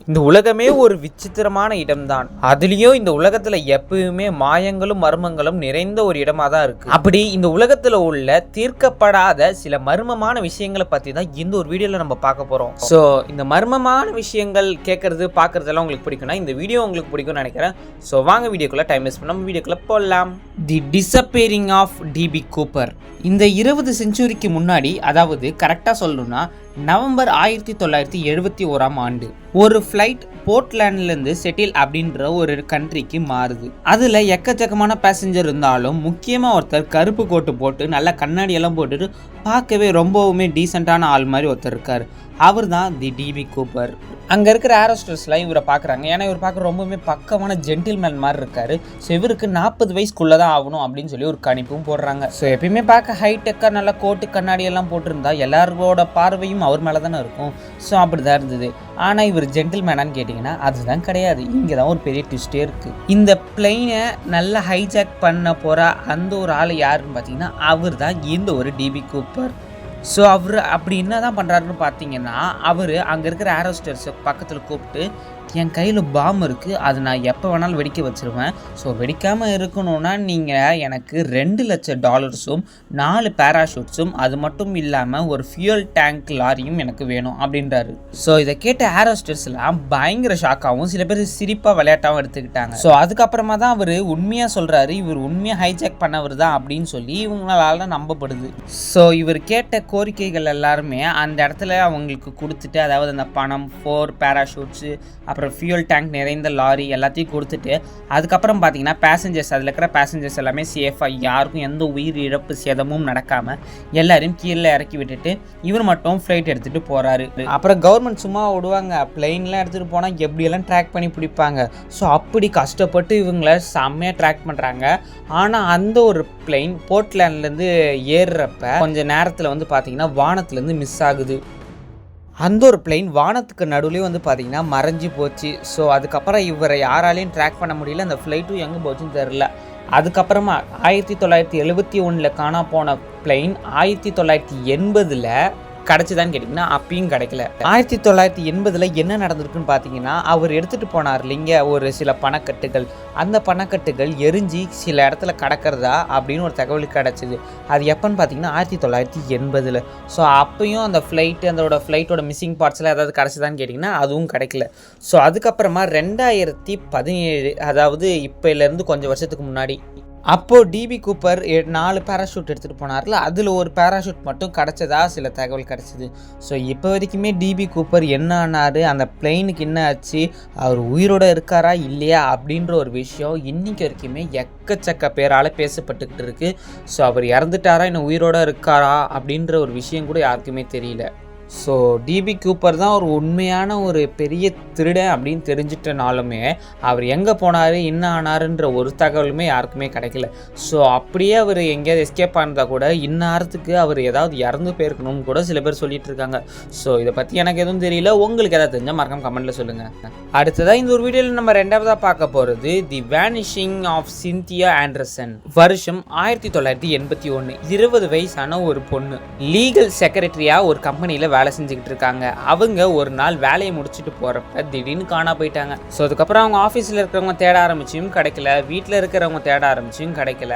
இந்த உலகமே ஒரு விசித்திரமான இடம்தான். அதுலயும் இந்த உலகத்துல எப்பவுமே மாயங்களும் மர்மங்களும் நிறைந்த ஒரு இடமா தான் இருக்கு. அப்படி இந்த உலகத்துல உள்ள தீர்க்கப்படாத சில மர்மமான விஷயங்களை பத்தி தான் இந்த ஒரு வீடியோல நம்ம பார்க்க போறோம். சோ இந்த மர்மமான விஷயங்கள் கேட்கறது பார்க்கறதெல்லாம் உங்களுக்கு பிடிக்கும்னா இந்த வீடியோ உங்களுக்கு பிடிக்கும்னு நினைக்கிறேன். சோ வாங்க வீடியோக்குள்ள டைம் வேஸ்ட் பண்ணாம வீடியோக்குள்ள போகலாம். தி டிஸப்பியரிங் ஆஃப் டிபி கூப்பர். இந்த 20 செஞ்சுரிக்கு முன்னாடி, அதாவது கரெக்டா சொல்லணும்னா நவம்பர் 1971ஆம் ஆண்டு ஒரு ஃப்ளைட் போர்ட்லாண்ட்லேருந்து செட்டில் அப்படின்ற ஒரு கண்ட்ரிக்கு மாறுது. அதில் எக்கச்சக்கமான பேசஞ்சர் இருந்தாலும் முக்கியமாக ஒருத்தர் கருப்பு கோட்டு போட்டு நல்லா கண்ணாடி எல்லாம் போட்டுட்டு பார்க்கவே ரொம்பவுமே டீசெண்டான ஆள் மாதிரி ஒருத்தர் இருக்கார். அவர் தான் தி டிபி கூப்பர். அங்கே இருக்கிற ஏரோஸ்டர்ஸ்லாம் இவரை பார்க்குறாங்க. ஏன்னா இவர் பார்க்க ரொம்பவுமே பக்கமான ஜென்டில்மேன் மாதிரி இருக்காரு. ஸோ இவருக்கு 40 வயசுக்குள்ளே தான் ஆகணும் அப்படின்னு சொல்லி ஒரு கணிப்பும் போடுறாங்க. ஸோ எப்பயுமே பார்க்க ஹைடெக்காக நல்லா கோட்டு கண்ணாடி எல்லாம் போட்டிருந்தா எல்லாரோட பார்வையும் அவர் மேலே தானே இருக்கும். ஸோ அப்படி தான் இருந்தது. ஆனால் இவர் ஜென்டில்மேனான்னு கேட்டிங்கன்னா அதுதான் கிடையாது. இங்கே தான் ஒரு பெரிய ட்விஸ்டே இருக்குது. இந்த பிளெயினை நல்லா ஹைஜாக் பண்ண போகிற அந்த ஒரு ஆள் யாருன்னு பார்த்தீங்கன்னா அவர் தான் இந்த ஒரு டிபி கூப்பர். ஸோ அவர் அப்படி என்ன தான் பண்ணுறாருன்னு பார்த்தீங்கன்னா அவர் அங்கே இருக்கிற ஏரோஸ்டர்ஸை பக்கத்தில் கூப்பிட்டு, என் கையில் பாம் இருக்குது, அது நான் எப்போ வேணாலும் வெடிக்க வச்சுருவேன். ஸோ வெடிக்காமல் இருக்கணும்னா நீங்கள் எனக்கு $2,00,000 4 பேராஷூட்ஸும் அது மட்டும் இல்லாமல் ஒரு ஃபியூல் டேங்க் லாரியும் எனக்கு வேணும் அப்படின்றாரு. ஸோ இதை கேட்ட ஏரோஸ்டர்ஸ்லாம் பயங்கர ஷாக்காகவும் சில பேர் சிரிப்பாக விளையாட்டாகவும் எடுத்துக்கிட்டாங்க. ஸோ அதுக்கப்புறமா தான் அவர் உண்மையாக சொல்கிறாரு, இவர் உண்மையாக ஹைஜாக் பண்ணவர் தான் அப்படின்னு சொல்லி இவங்களால நம்பப்படுது. ஸோ இவர் கேட்ட கோரிக்கைகள் எல்லாருமே அந்த இடத்துல அவங்களுக்கு கொடுத்துட்டு, அதாவது அந்த பணம், 4 பேராஷூட்ஸு, அப்புறம் ஃபியூல் டேங்க் நிறைந்த லாரி எல்லாத்தையும் கொடுத்துட்டு, அதுக்கப்புறம் பார்த்தீங்கன்னா பேசஞ்சர்ஸ், அதில் இருக்கிற பேசஞ்சர்ஸ் எல்லாமே சேஃபாக யாருக்கும் எந்த உயிர் இழப்பு சேதமும் நடக்காமல் எல்லாரையும் கீழே இறக்கி விட்டுட்டு இவர் மட்டும் ஃப்ளைட் எடுத்துகிட்டு போகிறாரு. அப்புறம் கவர்மெண்ட் சும்மா விடுவாங்க? பிளெயின்லாம் எடுத்துகிட்டு போனால் எப்படியெல்லாம் ட்ராக் பண்ணி பிடிப்பாங்க. ஸோ அப்படி கஷ்டப்பட்டு இவங்களை செம்மையாக ட்ராக் பண்ணுறாங்க. ஆனால் அந்த ஒரு பிளெயின் போர்ட்லாண்ட்லேருந்து ஏறுறப்ப கொஞ்சம் நேரத்தில் வந்து பார்த்தீங்கன்னா வானத்துலேருந்து மிஸ் ஆகுது. அந்த ஒரு பிளெயின் வானத்துக்கு நடுவுலேயே வந்து பார்த்தீங்கன்னா மறைஞ்சி போச்சு. ஸோ அதுக்கப்புறம் இவரை யாராலையும் ட்ராக் பண்ண முடியல. அந்த ஃப்ளைட்டும் எங்கே போச்சுன்னு தெரில. அதுக்கப்புறமா 1971 காணா போன பிளெயின் 1980 கிடச்சிதான்னு கேட்டிங்கன்னா அப்பயும் கிடைக்கல. 1980 என்ன நடந்திருக்குன்னு பார்த்தீங்கன்னா, அவர் எடுத்துகிட்டு போனார் இல்லைங்க ஒரு சில பணக்கட்டுகள். அந்த பணக்கட்டுகள் எரிஞ்சு சில இடத்துல கிடக்கிறதா அப்படின்னு ஒரு தகவல் கிடச்சிது. அது எப்போன்னு பார்த்தீங்கன்னா 1980. ஸோ அப்பயும் அந்த ஃப்ளைட்டோட மிஸ்ஸிங் பார்ட்ஸ்லாம் ஏதாவது கிடச்சிதான்னு கேட்டிங்கன்னா அதுவும் கிடைக்கல. ஸோ அதுக்கப்புறமா 2017, அதாவது இப்போலேருந்து கொஞ்சம் வருஷத்துக்கு முன்னாடி, அப்போது டிபி கூப்பர் 4 பேராஷூட் எடுத்துகிட்டு போனார்ல, அதில் ஒரு பேராஷூட் மட்டும் கிடச்சதா சில தகவல் கிடச்சிது. ஸோ இப்போ வரைக்குமே டிபி கூப்பர் என்ன ஆனார், அந்த பிளெயினுக்கு என்ன ஆச்சு, அவர் உயிரோடு இருக்காரா இல்லையா அப்படின்ற ஒரு விஷயம் இன்றைக்கி வரைக்குமே எக்கச்சக்க பேரால் பேசப்பட்டுக்கிட்டு இருக்குது. ஸோ அவர் இறந்துட்டாரா இன்னும் உயிரோடு இருக்காரா அப்படின்ற ஒரு விஷயம் கூட யாருக்குமே தெரியல. ஸோ டிபி கூப்பர் தான் ஒரு உண்மையான ஒரு பெரிய திருடன் அப்படின்னு தெரிஞ்சிட்டனாலுமே அவர் எங்கே போனார் என்ன ஆனாருன்ற ஒரு தகவலுமே யாருக்குமே கிடைக்கல. ஸோ அப்படியே அவர் எங்கேயாவது எஸ்கேப் ஆனதா கூட இந்நேரத்துக்கு அவர் ஏதாவது இறந்து போயிருக்கணும்னு கூட சில பேர் சொல்லிட்டு இருக்காங்க. ஸோ இதை பற்றி எனக்கு எதுவும் தெரியல, உங்களுக்கு எதாவது தெரிஞ்சால் மறக்காம கமெண்ட்டில் சொல்லுங்கள். அடுத்ததாக இந்த ஒரு வீடியோவில் நம்ம 2வதாக பார்க்க போகிறது தி வேனிஷிங் ஆஃப் சிந்தியா ஆண்டர்சன். வருஷம் 1981. 20 வயசான ஒரு பொண்ணு லீகல் செக்ரட்டரியாக ஒரு கம்பெனியில் வேலை செஞ்சுக்கிட்டு இருக்காங்க. அவங்க ஒரு நாள் வேலையை முடிச்சுட்டு போகிறப்ப திடீர்னு காணா போயிட்டாங்க. ஸோ அதுக்கப்புறம் அவங்க ஆஃபீஸில் இருக்கிறவங்க தேட ஆரம்பிச்சும் கிடைக்கல, வீட்டில் இருக்கிறவங்க தேட ஆரம்பிச்சும் கிடைக்கல.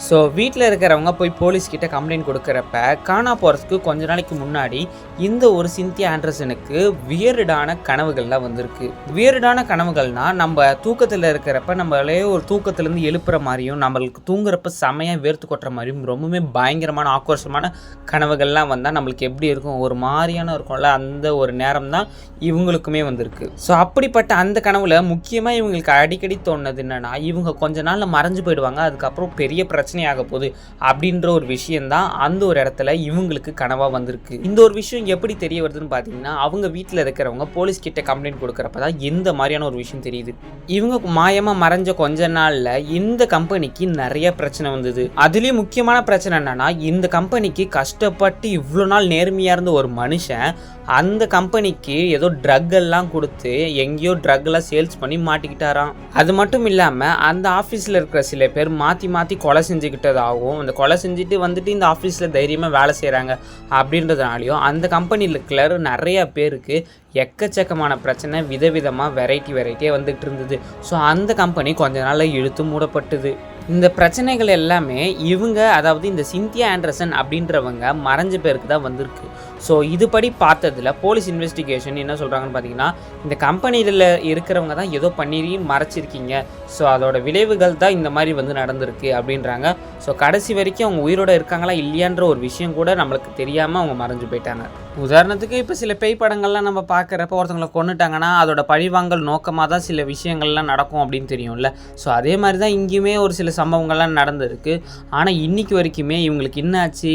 ஸோ வீட்டில் இருக்கிறவங்க போய் போலீஸ்கிட்ட கம்ப்ளைண்ட் கொடுக்குறப்ப காணா போகிறதுக்கு கொஞ்ச நாளைக்கு முன்னாடி இந்த ஒரு சிந்தியா ஆண்டர்சனுக்கு வியர்டான கனவுகள்லாம் வந்திருக்கு. வியர்டான கனவுகள்னால் நம்ம தூக்கத்தில் இருக்கிறப்ப நம்மளே ஒரு தூக்கத்துலேருந்து எழுப்புற மாதிரியும், நம்மளுக்கு தூங்குறப்ப செமையாக வேர்த்து கொட்டுற மாதிரியும் ரொம்பவுமே பயங்கரமான ஆக்ரோஷமான கனவுகள்லாம் வந்தால் நம்மளுக்கு எப்படி இருக்கும், ஒரு மாதிரியான இருக்கும்ல, அந்த ஒரு நேரம் தான் இவங்களுக்குமே வந்திருக்கு. ஸோ அப்படிப்பட்ட அந்த கனவுல முக்கியமாக இவங்களுக்கு அடிக்கடி தோணுது என்னென்னா, இவங்க கொஞ்ச நாளில் மறைஞ்சு போயிடுவாங்க, அதுக்கப்புறம் பெரிய பிரச்சனையாக போகுது அப்படின்ற ஒரு விஷயந்தான் அந்த ஒரு இடத்துல இவங்களுக்கு கனவாக வந்திருக்கு. இந்த ஒரு விஷயம் எப்படி தெரிய வருதுன்னு பார்த்தீங்கன்னா, அவங்க வீட்டில் இருக்கிறவங்க போலீஸ் கிட்ட கம்ப்ளைண்ட் கொடுக்குறப்ப தான் இந்த மாதிரியான ஒரு விஷயம் தெரியுது. இவங்க மாயமாக மறைஞ்ச கொஞ்ச நாளில் இந்த கம்பெனிக்கு நிறைய பிரச்சனை வந்தது. அதுலேயும் முக்கியமான பிரச்சனை என்னன்னா, இந்த கம்பெனிக்கு கஷ்டப்பட்டு இவ்வளோ நாள் நேர்மையாக இருந்த ஒரு மனுஷன் அந்த கம்பெனிக்கு ஏதோ ட்ரக் எல்லாம் கொடுத்து எங்கேயோ ட்ரக்லாம் சேல்ஸ் பண்ணி மாட்டிக்கிட்டாராம். அது மட்டும் இல்லாமல் அந்த ஆஃபீஸில் இருக்கிற சில பேர் மாற்றி மாற்றி கொலை செஞ்சுக்கிட்டதாகவும், அந்த கொலை செஞ்சுட்டு வந்துட்டு இந்த ஆஃபீஸில் தைரியமாக வேலை செய்கிறாங்க அப்படின்றதுனாலையும் அந்த கம்பெனியில் இருக்கிற நிறையா பேருக்கு எக்கச்சக்கமான பிரச்சனை விதவிதமாக வெரைட்டியாக வந்துகிட்டு இருந்தது. ஸோ அந்த கம்பெனி கொஞ்ச நாளில் இழுத்து மூடப்பட்டது. இந்த பிரச்சனைகள் எல்லாமே இவங்க, அதாவது இந்த சிந்தியா ஆண்டர்சன் அப்படின்றவங்க மறைஞ்ச பேருக்கு தான் வந்திருக்கு. ஸோ இதுபடி பார்த்ததில் போலீஸ் இன்வெஸ்டிகேஷன் என்ன சொல்கிறாங்கன்னு பார்த்தீங்கன்னா, இந்த கம்பெனியில் இருக்கிறவங்க தான் ஏதோ பண்ணி மறைச்சிருக்கீங்க, ஸோ அதோட விளைவுகள் தான் இந்த மாதிரி வந்து நடந்திருக்கு அப்படின்றாங்க. ஸோ கடைசி வரைக்கும் அவங்க உயிரோடு இருக்காங்களா இல்லையான்ற ஒரு விஷயம் கூட நம்மளுக்கு தெரியாமல் அவங்க மறைஞ்சு போயிட்டாங்க. உதாரணத்துக்கு இப்போ சில பேய் படங்கள்லாம் நம்ம பார்க்குறப்ப ஒருத்தவங்களை கொண்டுட்டாங்கன்னா அதோட பழிவாங்கல் நோக்கமாக தான் சில விஷயங்கள்லாம் நடக்கும் அப்படின்னு தெரியும்ல. ஸோ அதே மாதிரி தான் இங்கேயுமே ஒரு சில சம்பவங்கள்லாம் நடந்திருக்கு. ஆனால் இன்றைக்கி வரைக்குமே இவங்களுக்கு என்னாச்சு,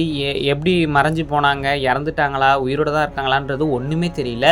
எப்படி மறைஞ்சு போனாங்க, இறந்துட்டாங்களா, உயிரோடு தான் இருக்காங்களான்றது ஒன்றுமே தெரியல.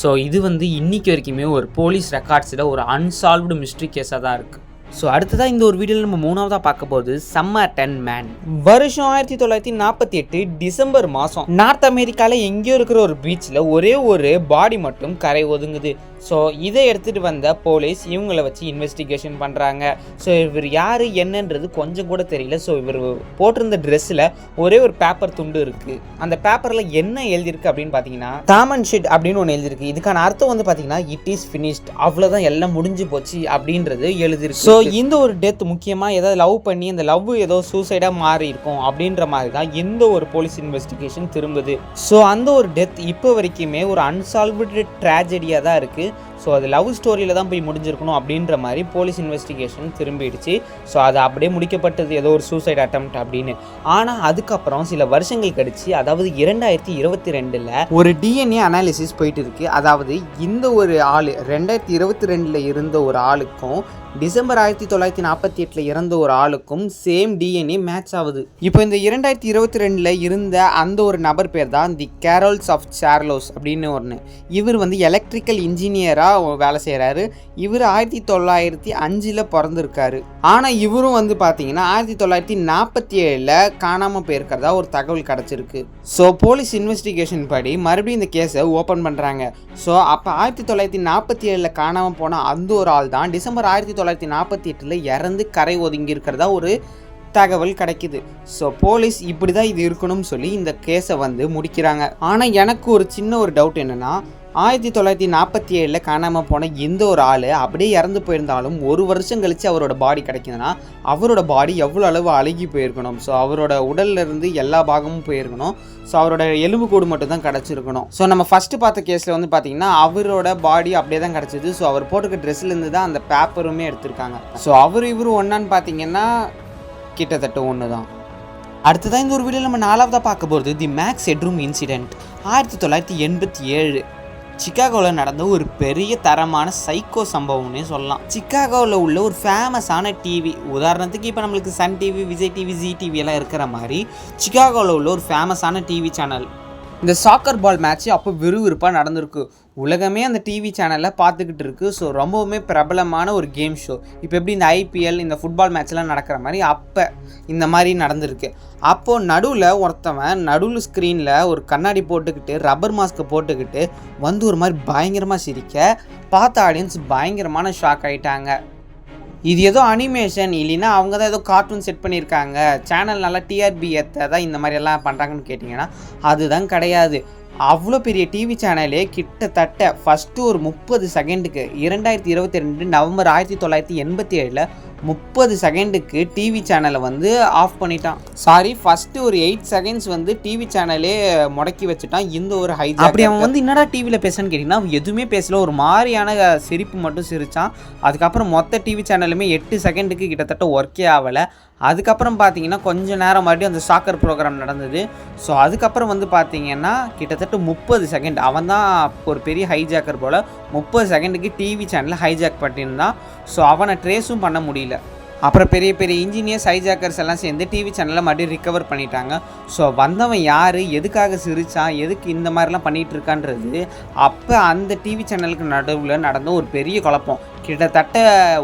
ஸோ இது வந்து இன்றைக்கி வரைக்குமே ஒரு போலீஸ் ரெக்கார்ட்ஸில் ஒரு அன்சால்வ்டு மிஸ்ட்ரி கேஸாக தான் இருக்குது. ஸோ அடுத்ததாக இந்த ஒரு வீடியோவில் நம்ம மூணாவதாக பார்க்க போகுது சம்மர்டன் மேன். வருஷம் 1948 டிசம்பர் மாதம் நார்த் அமெரிக்காவில் எங்கேயோ இருக்கிற ஒரு பீச்சில் ஒரே ஒரு பாடி மட்டும் கரை ஒதுங்குது. ஸோ இதை எடுத்துகிட்டு வந்த போலீஸ் இவங்களை வச்சு இன்வெஸ்டிகேஷன் பண்ணுறாங்க. ஸோ இவர் யார் என்னன்றது கொஞ்சம் கூட தெரியல. ஸோ இவர் போட்டிருந்த ட்ரெஸ்ஸில் ஒரே ஒரு பேப்பர் துண்டு இருக்குது. அந்த பேப்பரில் என்ன எழுதியிருக்கு அப்படின்னு பார்த்தீங்கன்னா காமன் ஷீட் அப்படின்னு ஒன்று எழுதியிருக்கு. இதுக்கான அர்த்தம் வந்து பார்த்தீங்கன்னா இட் இஸ் ஃபினிஷ்ட், அவ்வளோதான், எல்லாம் முடிஞ்சு போச்சு அப்படின்றது எழுதியிருக்கு. ஸோ இந்த ஒரு டெத் முக்கியமாக ஏதாவது லவ் பண்ணி அந்த லவ் ஏதோ சூசைடாக மாறி இருக்கும் அப்படின்ற மாதிரி தான் இந்த ஒரு போலீஸ் இன்வெஸ்டிகேஷன் திரும்புது. ஸோ அந்த ஒரு டெத் இப்போ வரைக்குமே ஒரு அன்சால்வ்டு ட்ராஜடியாக தான் இருக்குது. ஸோ அது லவ் ஸ்டோரியில் தான் போய் முடிஞ்சிருக்கணும் அப்படின்ற மாதிரி போலீஸ் இன்வெஸ்டிகேஷன் திரும்பிடுச்சு. ஸோ அது அப்படியே முடிக்கப்பட்டது, ஏதோ ஒரு சூசைட் அட்டெம்ப்ட் அப்படின்னு. ஆனால் அதுக்கப்புறம் சில வருஷங்கள் கழிச்சு, அதாவது 2022 ஒரு டிஎன்ஏ அனாலிசிஸ் போயிட்டு இருக்கு. அதாவது இந்த ஒரு ஆள் 2022 இருந்த ஒரு ஆளுக்கும் டிசம்பர் 1948 இறந்த ஒரு ஆளுக்கும் சேம் டிஎன்ஏ மேட்ச் ஆகுது. இப்போ இந்த 2022 இருந்த அந்த ஒரு நபர் பேர் தான் தி கேரோல்ஸ் ஆஃப் சார்லோஸ் அப்படின்னு ஒன்று. இவர் வந்து எலக்ட்ரிக்கல் இன்ஜினியராக வேலை செய்கிறாரு. இவர் 1905 பிறந்திருக்காரு. ஆனால் இவரும் வந்து பார்த்தீங்கன்னா 1947 காணாமல் போயிருக்கிறதா ஒரு தகவல் கிடச்சிருக்கு. ஸோ போலீஸ் இன்வெஸ்டிகேஷன் படி மறுபடியும் இந்த கேஸை ஓப்பன் பண்ணுறாங்க. ஸோ அப்போ 1947 காணாமல் போன அந்த ஒரு ஆள் தான் டிசம்பர் 1948 இறந்து கரை ஒதுங்கி இருக்கிறதா ஒரு தகவல் கிடைக்குது. ஸோ போலீஸ் இப்படி தான் இது இருக்கணும்னு சொல்லி இந்த கேஸை வந்து முடிக்கிறாங்க. ஆனால் எனக்கு ஒரு சின்ன ஒரு டவுட் என்னென்னா, 1947 காணாமல் போன எந்த ஒரு ஆள் அப்படியே இறந்து போயிருந்தாலும் ஒரு வருஷம் கழித்து அவரோட பாடி கிடைக்குதுன்னா அவரோட பாடி எவ்வளோ அளவு அழுகி போயிருக்கணும். ஸோ அவரோட உடல்லேருந்து எல்லா பாகமும் போயிருக்கணும். ஸோ அவரோட எலும்பு கூடு மட்டும் தான் கிடச்சிருக்கணும். ஸோ நம்ம ஃபஸ்ட்டு பார்த்த கேஸில் வந்து பார்த்திங்கன்னா அவரோட பாடி அப்படியே தான் கிடச்சிது. ஸோ அவர் போட்டுக்க ட்ரெஸ்லேருந்து தான் அந்த பேப்பருமே எடுத்திருக்காங்க. ஸோ இவரும் ஒன்றான்னு பார்த்தீங்கன்னா கிட்டத்தட்ட ஒன்று தான். அடுத்ததான் இந்த ஒரு வீடியோவில் நம்ம நாலாவதாக பார்க்க போகிறது தி மேக்ஸ் ஹெட்ரூம் இன்சிடெண்ட். 1987 சிக்காகோவில் நடந்த ஒரு பெரிய தரமான சைக்கோ சம்பவம்னே சொல்லலாம். சிக்காகோவில் உள்ள ஒரு ஃபேமஸான டிவி, உதாரணத்துக்கு இப்போ நம்மளுக்கு Sun TV, Vijay TV, Zee TV எல்லாம் இருக்கிற மாதிரி சிக்காகோவில் உள்ள ஒரு ஃபேமஸான டிவி சேனல். இந்த சாக்கர் பால் மேட்ச்சு அப்போ விறுவிறுப்பாக நடந்திருக்கு. உலகமே அந்த டிவி சேனலில் பார்த்துக்கிட்டு இருக்குது. ஸோ ரொம்பவுமே பிரபலமான ஒரு கேம் ஷோ. இப்போ எப்படி இந்த ஐபிஎல், இந்த ஃபுட்பால் மேட்ச்லாம் நடக்கிற மாதிரி அப்போ இந்த மாதிரி நடந்திருக்கு. அப்போது நடுவில் ஸ்க்ரீனில் ஒரு கண்ணாடி போட்டுக்கிட்டு ரப்பர் மாஸ்க்கை போட்டுக்கிட்டு வந்து ஒரு மாதிரி பயங்கரமாக சிரிக்க பார்த்த ஆடியன்ஸ் பயங்கரமான ஷாக் ஆகிட்டாங்க. இது ஏதோ அனிமேஷன் இல்லைன்னா அவங்க தான் ஏதோ கார்ட்டூன் செட் பண்ணியிருக்காங்க, சேனல் நல்லா டிஆர்பி ஏற்ற தான் இந்த மாதிரியெல்லாம் பண்ணுறாங்கன்னு கேட்டிங்கன்னா அதுதான் கிடையாது. அவ்வளோ பெரிய டிவி சேனலே கிட்டத்தட்ட ஃபஸ்ட்டு ஒரு 30 செகண்டுக்கு 2022 நவம்பர் 1987 30 செகண்டுக்கு டிவி சேனலை வந்து ஆஃப் பண்ணிட்டான். ஃபஸ்ட்டு ஒரு 8 செகண்ட்ஸ் வந்து டிவி சேனலே முடக்கி வச்சுட்டான். இந்த ஒரு ஹைஜாக். அப்படி அவன் வந்து என்னடா டிவியில் பேசுன்னு கேட்டிங்கன்னா எதுவுமே பேசல, ஒரு மாதிரியான சிரிப்பு மட்டும் சிரித்தான். அதுக்கப்புறம் மொத்த டிவி சேனலுமே 8 செகண்டுக்கு கிட்டத்தட்ட ஒர்க்கே ஆகலை. அதுக்கப்புறம் பார்த்தீங்கன்னா கொஞ்சம் நேரம் மறுபடியும் அந்த சாக்கர் ப்ரோக்ராம் நடந்தது. ஸோ அதுக்கப்புறம் வந்து பார்த்தீங்கன்னா கிட்டத்தட்ட 30 செகண்ட் அவன் தான் ஒரு பெரிய ஹைஜாக்கர் போல் 30 செகண்டுக்கு டிவி சேனலில் ஹைஜாக் பண்ணியிருந்தான். ஸோ அவனை ட்ரேஸும் பண்ண முடியல. அப்புறம் பெரிய பெரிய இன்ஜினியர்ஸ், ஹைஜாக்கர்ஸ் எல்லாம் சேர்ந்து டிவி சேனலில் மறுபடியும் ரிகவர் பண்ணிட்டாங்க. ஸோ வந்தவன் யார், எதுக்காக சிரித்தான், எதுக்கு இந்த மாதிரிலாம் பண்ணிகிட்டு இருக்கான்றது அப்போ அந்த டிவி சேனலுக்கு நடுவில் நடந்த ஒரு பெரிய குழப்பம். கிட்டத்தட்ட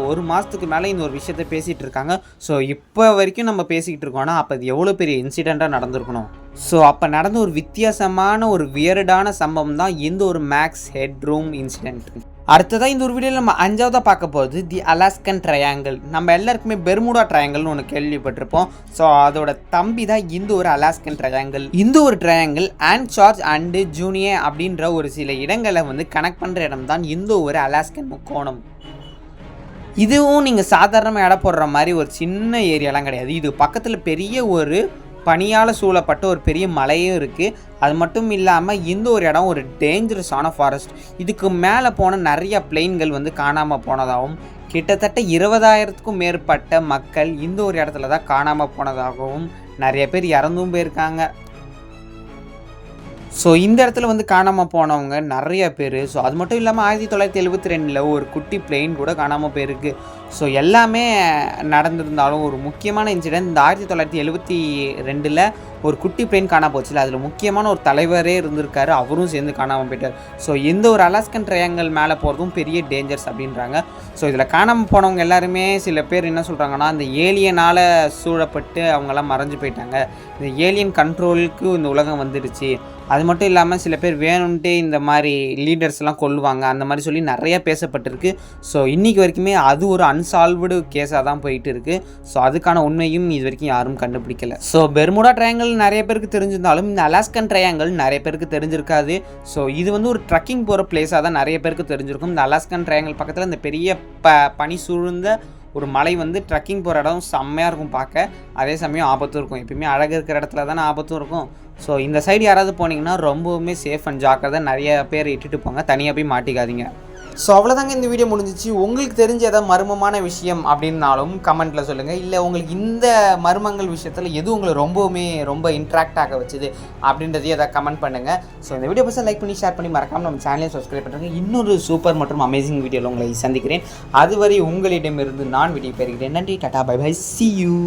ஒரு மாதத்துக்கு மேலே இந்த ஒரு விஷயத்த பேசிகிட்டு இருக்காங்க. ஸோ இப்போ வரைக்கும் நம்ம பேசிக்கிட்டு இருக்கோம்னா அப்போ அது எவ்வளோ பெரிய இன்சிடெண்ட்டாக நடந்திருக்கணும். ஸோ அப்போ நடந்த ஒரு வித்தியாசமான ஒரு வியர்டான சம்பவம் தான் இந்த ஒரு மேக்ஸ் ஹெட்ரூம் இன்சிடெண்ட். அடுத்ததாக இந்த ஒரு வீடியோவில் நம்ம 5ஆவதாக பார்க்க போகிறது தி அலாஸ்கன் ட்ரையாங்கிள். நம்ம எல்லாருக்குமே பெர்முடா ட்ரையாங்கிள்னு ஒன்று கேள்விப்பட்டிருப்போம். ஸோ அதோட தம்பி தான் இந்த ஒரு அலாஸ்கன் ட்ரையாங்கிள். இந்த ஒரு ட்ரையாங்கிள் ஆன்சார்ஜ் அண்டு ஜூனியே அப்படின்ற ஒரு சில இடங்களை வந்து கனெக்ட் பண்ணுற இடம் தான் இந்த ஒரு அலாஸ்கன் முக்கோணம். இதுவும் நீங்கள் சாதாரணமாக இடம் போடுற மாதிரி ஒரு சின்ன ஏரியாலாம் கிடையாது. இது பக்கத்தில் பெரிய ஒரு பனியால் சூழப்பட்ட ஒரு பெரிய மலையும் இருக்குது. அது மட்டும் இல்லாமல் இந்த ஒரு இடம் ஒரு டேஞ்சரஸான ஃபாரஸ்ட். இதுக்கு மேலே போன நிறைய பிளெயின்கள் வந்து காணாமல் போனதாகவும் கிட்டத்தட்ட 20,000க்கும் மேற்பட்ட மக்கள் இந்த ஒரு இடத்துல தான் காணாமல் போனதாகவும் நிறைய பேர் இறந்தும் போயிருக்காங்க. ஸோ இந்த இடத்துல வந்து காணாமல் போனவங்க நிறைய பேர். ஸோ அது மட்டும் இல்லாமல் 1972 ஒரு குட்டி பிளெயின் கூட காணாமல் போயிருக்கு. ஸோ எல்லாமே நடந்திருந்தாலும் ஒரு முக்கியமான இன்சிடென்ட் இந்த 1972 ஒரு குட்டி பிளெயின் காணாம போச்சுல, அதில் முக்கியமான ஒரு தலைவரே இருந்திருக்காரு, அவரும் சேர்ந்து காணாமல் போயிட்டார். ஸோ இந்த ஒரு அலாஸ்கன் ட்ரையாங்கிள் மேலே போகிறதும் பெரிய டேஞ்சர்ஸ் அப்படின்றாங்க. ஸோ இதில் காணாமல் போனவங்க எல்லாருமே சில பேர் என்ன சொல்கிறாங்கன்னா, இந்த ஏலியனால் சூழப்பட்டு அவங்கெல்லாம் மறைஞ்சு போயிட்டாங்க, இந்த ஏலியன் கண்ட்ரோலுக்கு இந்த உலகம் வந்துடுச்சு. அது மட்டும் இல்லாமல் சில பேர் வேணும்ன்ட்டு இந்த மாதிரி லீடர்ஸ்லாம் கொல்லுவாங்க, அந்த மாதிரி சொல்லி நிறையா பேசப்பட்டிருக்கு. ஸோ இன்றைக்கி வரைக்குமே அது ஒரு அன்சால்வ்டு கேஸாக தான் போயிட்டு இருக்குது. ஸோ அதுக்கான உண்மையும் இது வரைக்கும் யாரும் கண்டுபிடிக்கல. ஸோ பெர்முடா ட்ரையாங்கிள் நிறைய பேருக்கு தெரிஞ்சிருந்தாலும் இந்த அலாஸ்கன் ட்ரையாங்கிள் நிறைய பேருக்கு தெரிஞ்சிருக்காது. ஸோ இது வந்து ஒரு ட்ரக்கிங் போகிற பிளேஸாக தான் நிறைய பேருக்கு தெரிஞ்சிருக்கும். இந்த அலாஸ்கன் ட்ரையாங்கிள் பக்கத்தில் இந்த பெரிய பனி சூழ்ந்த ஒரு மலை வந்து ட்ரக்கிங் போகிற இடம் செம்மையாக இருக்கும் பார்க்க. அதே சமயம் ஆபத்தும் இருக்கும். எப்பயுமே அழகு இருக்கிற இடத்துல தானே ஆபத்தும் இருக்கும். ஸோ இந்த சைடு யாராவது போனீங்கன்னா ரொம்பவுமே சேஃப் அண்ட் ஜாக்கிரதை. நிறைய பேர் இட்டுட்டு போங்க, தனியாக போய் மாட்டிக்காதீங்க. ஸோ அவ்வளோதாங்க இந்த வீடியோ முடிஞ்சிச்சு. உங்களுக்கு தெரிஞ்ச ஏதாவது மர்மமான விஷயம் அப்படின்னாலும் கமெண்ட்டில் சொல்லுங்கள். இல்லை உங்களுக்கு இந்த மர்மங்கள் விஷயத்தில் எது உங்களை ரொம்ப இன்ட்ராக்ட் ஆக வச்சுது அப்படின்றதையும் எதாவது கமெண்ட் பண்ணுங்கள். ஸோ இந்த வீடியோ பற்றி லைக் பண்ணி ஷேர் பண்ணி மறக்காமல் நம்ம சேனலையும் சப்ஸ்கிரைப் பண்ணுறேன். இன்னொரு சூப்பர் மற்றும் அமேசிங் வீடியோவில் உங்களை சந்திக்கிறேன். அதுவரை உங்களிடமிருந்து நான் விடை பெறுகிறேன். நன்றி, tata, bye bye, see you.